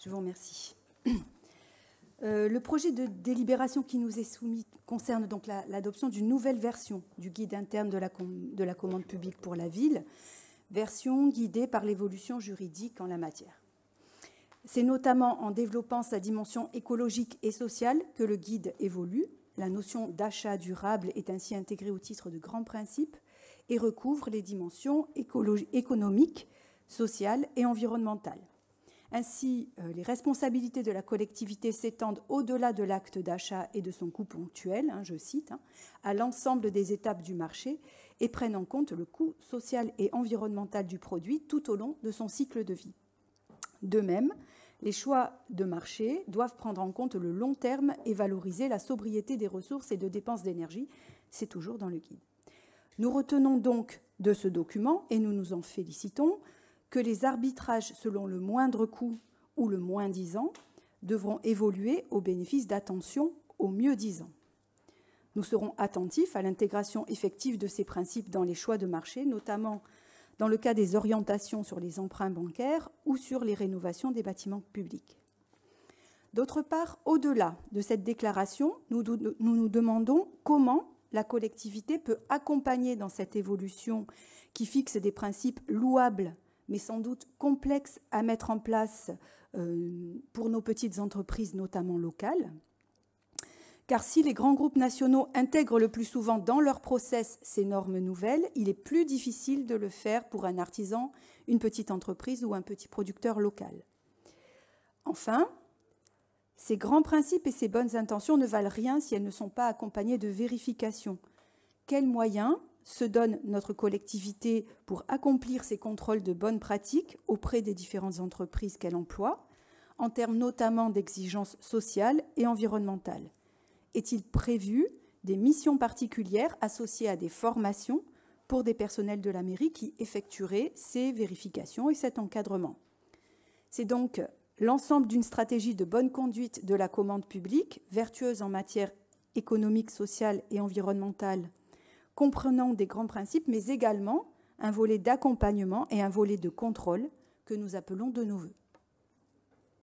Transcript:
Je vous remercie. Le projet de délibération qui nous est soumis concerne donc l'adoption d'une nouvelle version du guide interne de la commande publique pour la ville, version guidée par l'évolution juridique en la matière. C'est notamment en développant sa dimension écologique et sociale que le guide évolue. La notion d'achat durable est ainsi intégrée au titre de grands principes et recouvre les dimensions économiques, sociales et environnementales. Ainsi, les responsabilités de la collectivité s'étendent au-delà de l'acte d'achat et de son coût ponctuel, je cite, à l'ensemble des étapes du marché et prennent en compte le coût social et environnemental du produit tout au long de son cycle de vie. De même, les choix de marché doivent prendre en compte le long terme et valoriser la sobriété des ressources et de dépenses d'énergie. C'est toujours dans le guide. Nous retenons donc de ce document, et nous nous en félicitons, que les arbitrages selon le moindre coût ou le moins-disant devront évoluer au bénéfice d'attention au mieux-disant. Nous serons attentifs à l'intégration effective de ces principes dans les choix de marché, notamment dans le cas des orientations sur les emprunts bancaires ou sur les rénovations des bâtiments publics. D'autre part, au-delà de cette déclaration, nous nous demandons comment la collectivité peut accompagner dans cette évolution qui fixe des principes louables mais sans doute complexes à mettre en place pour nos petites entreprises, notamment locales. Car si les grands groupes nationaux intègrent le plus souvent dans leur process ces normes nouvelles, il est plus difficile de le faire pour un artisan, une petite entreprise ou un petit producteur local. Enfin, ces grands principes et ces bonnes intentions ne valent rien si elles ne sont pas accompagnées de vérifications. Quels moyens se donne notre collectivité pour accomplir ces contrôles de bonnes pratiques auprès des différentes entreprises qu'elle emploie, en termes notamment d'exigences sociales et environnementales? Est-il prévu des missions particulières associées à des formations pour des personnels de la mairie qui effectueraient ces vérifications et cet encadrement? C'est donc l'ensemble d'une stratégie de bonne conduite de la commande publique, vertueuse en matière économique, sociale et environnementale, comprenant des grands principes, mais également un volet d'accompagnement et un volet de contrôle que nous appelons de nos vœux.